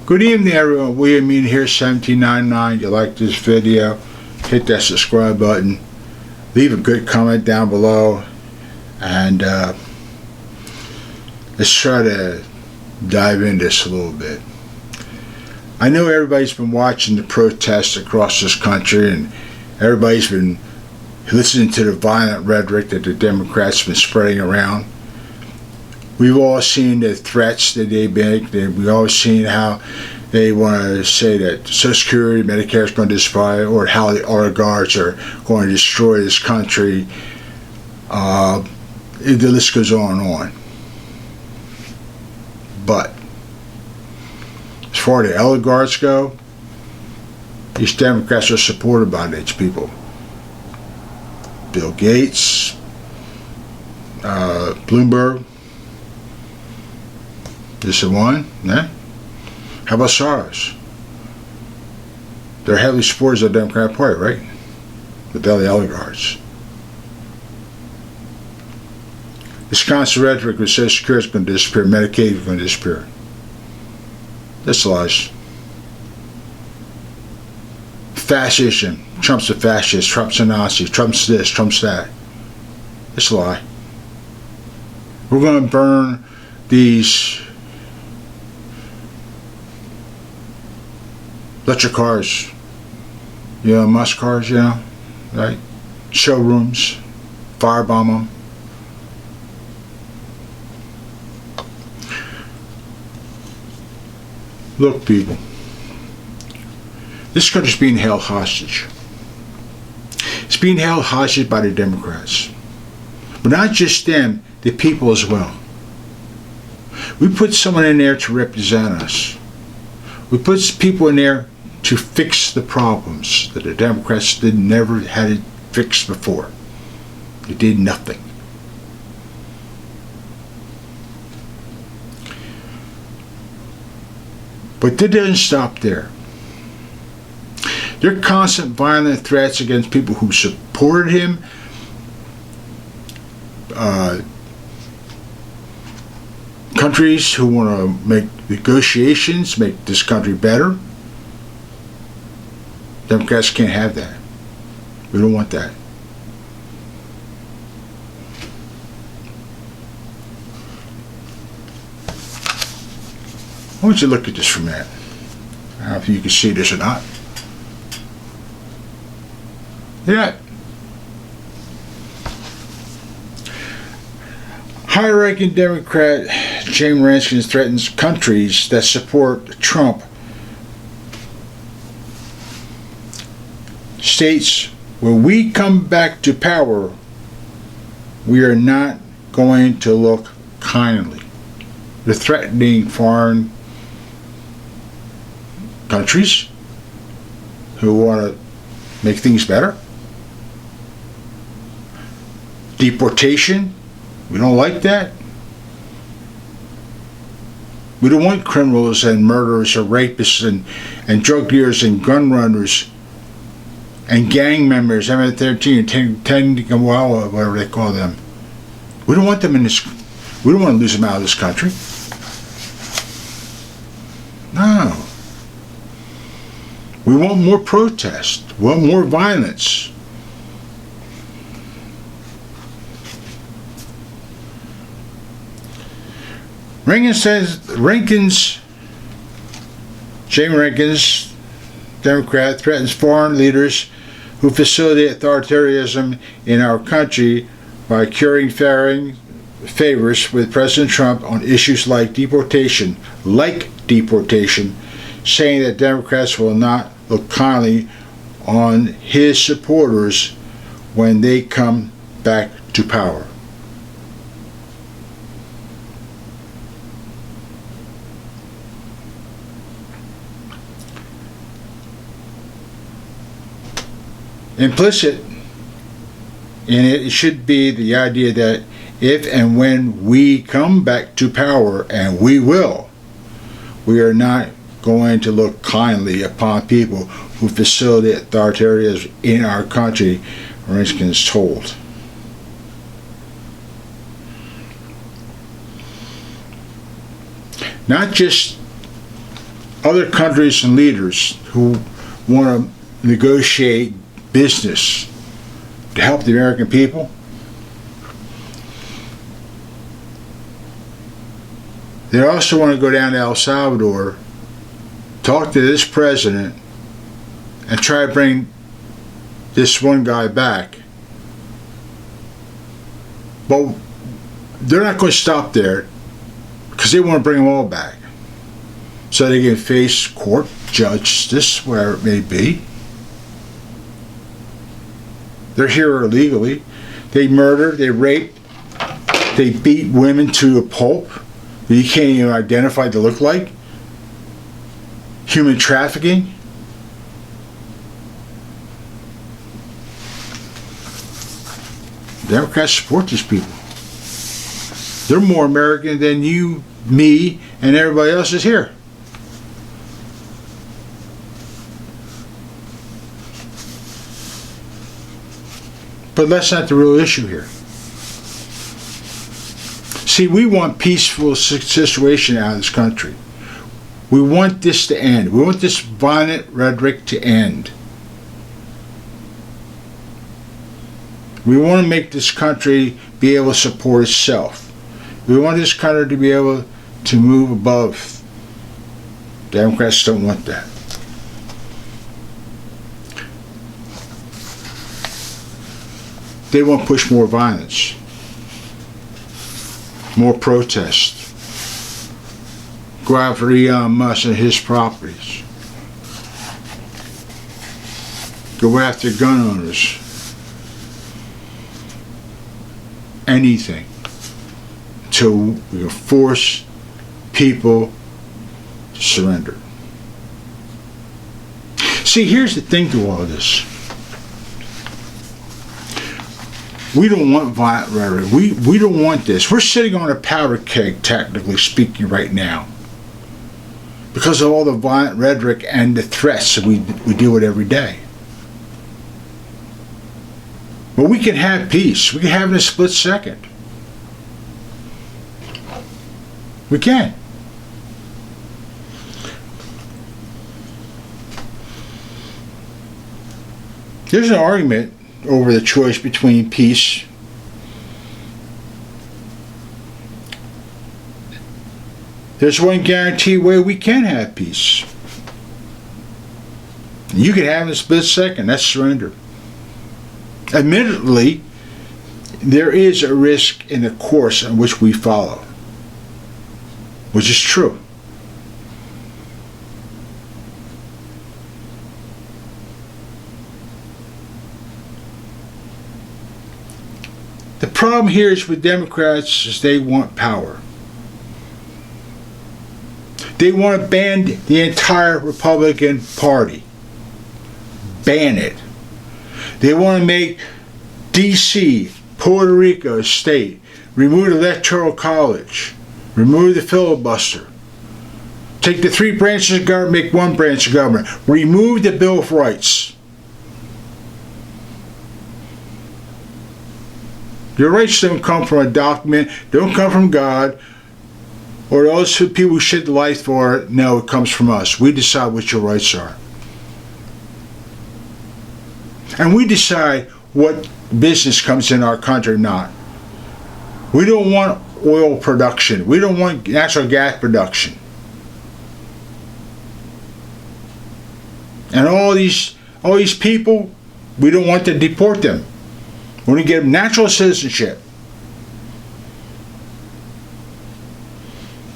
Good evening, everyone. William Mean here, 1799. You like this video, hit that subscribe button. Leave a good comment down below. And let's try to dive into this a little bit. I know everybody's been watching the protests across this country, and everybody's been listening to the violent rhetoric that the Democrats have been spreading around. We've all seen the threats that they make. We've all seen how they want to say that Social Security, Medicare is going to disappear, or how the oligarchs are going to destroy this country. The list goes on and on. But as far as the oligarchs go, these Democrats are supported by these people. Bill Gates, Bloomberg. This is one, yeah? How about Soros? They're heavily supporters of the Democratic Party, right? But they're the oligarchs. This constant rhetoric with Social Security is going to disappear, Medicaid is going to disappear. That's lies. Fascism. Trump's a fascist, Trump's a Nazi, Trump's this, Trump's that. It's a lie. We're going to burn these electric cars, Musk cars, right? Showrooms, firebomb them. Look, people, this country's being held hostage. It's being held hostage by the Democrats. But not just them, the people as well. We put someone in there to represent us. We put people in there to fix the problems that the Democrats never had it fixed before. They did nothing. But it doesn't stop there. Their constant violent threats against people who supported him, countries who want to make negotiations, make this country better. Democrats can't have that. We don't want that. I want you to look at this for a minute. I don't know if you can see this or not. Yeah. High-ranking Democrat Jim Rankins threatens countries that support Trump. States, when we come back to power, we are not going to look kindly. They're threatening foreign countries who want to make things better. Deportation, we don't like that. We don't want criminals and murderers or rapists and drug dealers and gun runners and gang members, M13, 10, well, whatever they call them. We don't want them in this. We don't want to lose them out of this country. No. We want more protest. We want more violence. Jamie Rankins, Democrat, threatens foreign leaders who facilitate authoritarianism in our country by curing favors with President Trump on issues like deportation, saying that Democrats will not look kindly on his supporters when they come back to power. Implicit in it should be the idea that if and when we come back to power, and we will, we are not going to look kindly upon people who facilitate authoritarianism in our country, Rankins told. Not just other countries and leaders who want to negotiate business to help the American people, they also want to go down to El Salvador, talk to this president, and try to bring this one guy back. But they're not going to stop there because they want to bring them all back so they can face court, justice, wherever it may be. They're here illegally. They murder, they rape, they beat women to a pulp that you can't even identify what they look like. Human trafficking. Democrats support these people. They're more American than you, me, and everybody else is here. But that's not the real issue here. See, we want peaceful situation out of this country. We want this to end. We want this violent rhetoric to end. We want to make this country be able to support itself. We want this country to be able to move above. Democrats don't want that. They want to push more violence, more protest, go after Elon Musk and his properties, go after gun owners, anything, until we can force people to surrender. See, here's the thing to all this. We don't want violent rhetoric. We don't want this. We're sitting on a powder keg, technically speaking, right now, because of all the violent rhetoric and the threats that we deal with every day. But we can have peace. We can have it in a split second. We can. There's an argument over the choice between peace there's one guaranteed way we can have peace. You can have it in a split second. That's surrender. Admittedly, there is a risk in the course in which we follow, which is true. The problem here is with Democrats is they want power. They want to ban the entire Republican Party. Ban it. They want to make D.C., Puerto Rico a state. Remove the Electoral College. Remove the filibuster. Take the three branches of government, make one branch of government. Remove the Bill of Rights. Your rights don't come from a document, don't come from God, or those people who shed life for it. No, it comes from us. We decide what your rights are. And we decide what business comes in our country or not. We don't want oil production. We don't want natural gas production. And all these people, we don't want to deport them. We want to give them natural citizenship.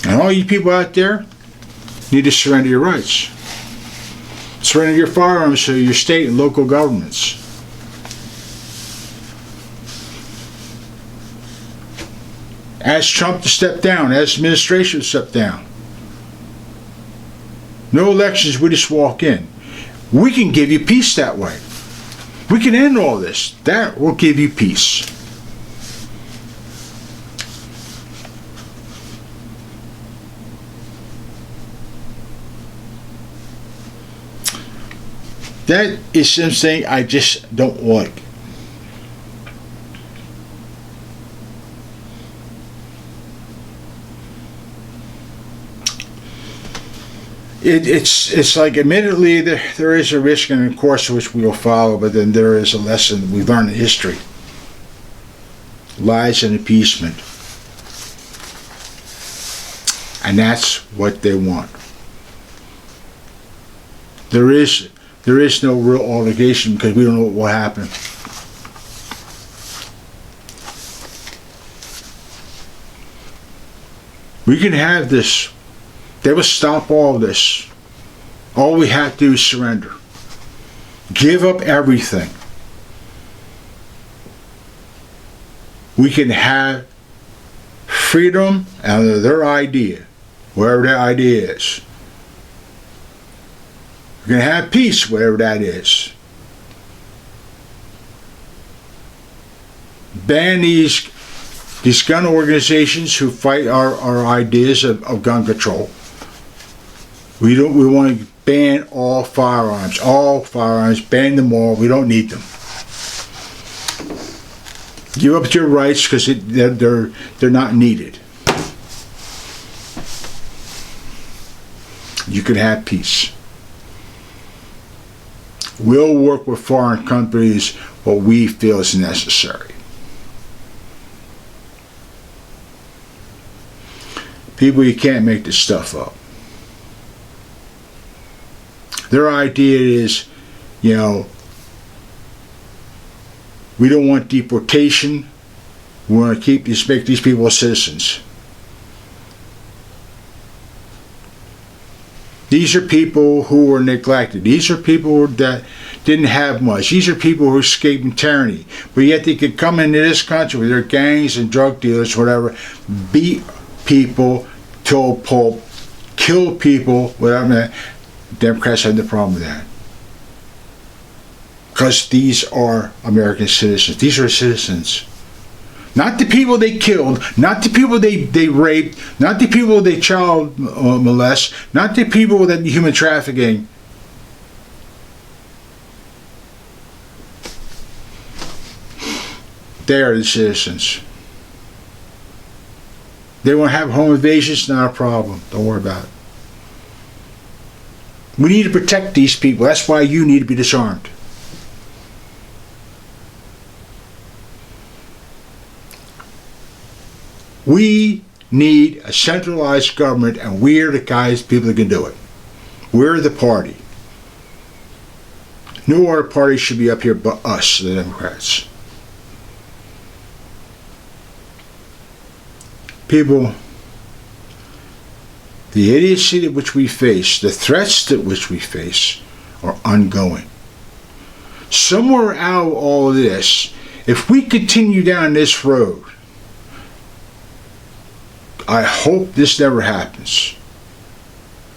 And all you people out there need to surrender your rights. Surrender your firearms to your state and local governments. Ask Trump to step down. Ask the administration to step down. No elections, we just walk in. We can give you peace that way. We can end all this. That will give you peace. That is something I just don't like. It's like, admittedly, there is a risk in a course which we will follow, but then there is a lesson we learn in history. Lies and appeasement. And that's what they want. There is no real altercation because we don't know what will happen. We can have this. They will stop all this. All we have to do is surrender. Give up everything. We can have freedom under their idea, wherever that idea is. We can have peace, whatever that is. Ban these gun organizations who fight our ideas of gun control. We want to ban all firearms, ban them all. We don't need them. Give up your rights because they're not needed. You can have peace. We'll work with foreign countries what we feel is necessary. People, you can't make this stuff up. Their idea is, we don't want deportation. We want to make these people citizens. These are people who were neglected. These are people that didn't have much. These are people who escaped tyranny. But yet they could come into this country with their gangs and drug dealers, whatever, beat people till pulp, kill people, whatever. Democrats have no problem with that. Because these are American citizens. These are citizens. Not the people they killed, not the people they raped, not the people they child molest, not the people that human trafficking. They are the citizens. They want to have home invasions, not a problem. Don't worry about it. We need to protect these people. That's why you need to be disarmed. We need a centralized government, and we're the people that can do it. We're the party. No other party should be up here but us, the Democrats. People, the idiocy that which we face, the threats that which we face, are ongoing. Somewhere out of all of this, if we continue down this road, I hope this never happens.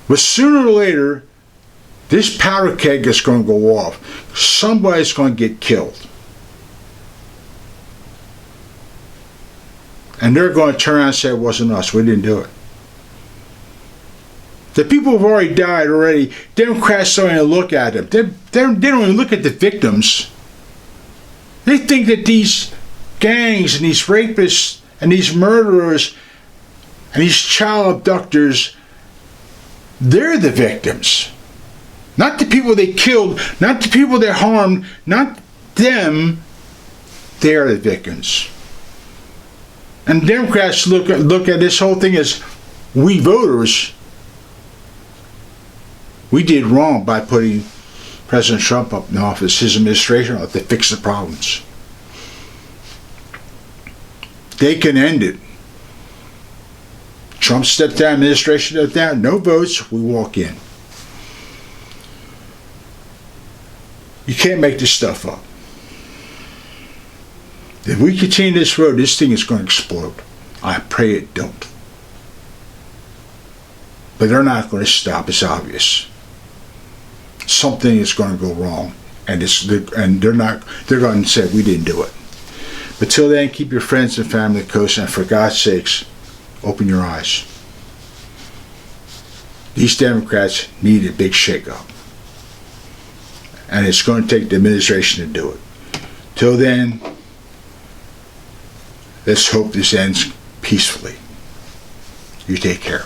But sooner or later, this powder keg is going to go off. Somebody's going to get killed. And they're going to turn around and say it wasn't us. We didn't do it. The people who've already died already, Democrats don't even look at them. They don't even look at the victims. They think that these gangs and these rapists and these murderers and these child abductors, they're the victims. Not the people they killed, not the people they harmed, not them. They're the victims. And Democrats look at this whole thing as we voters, we did wrong by putting President Trump up in office, his administration, to fix the problems. They can end it. Trump stepped down, administration stepped down, no votes, we walk in. You can't make this stuff up. If we continue this road, this thing is going to explode. I pray it don't. But they're not going to stop, it's obvious. Something is going to go wrong, and they're going to say we didn't do it. But till then, keep your friends and family close, and for God's sakes, open your eyes. These Democrats need a big shakeup, and it's going to take the administration to do it. Till then, let's hope this ends peacefully. You take care.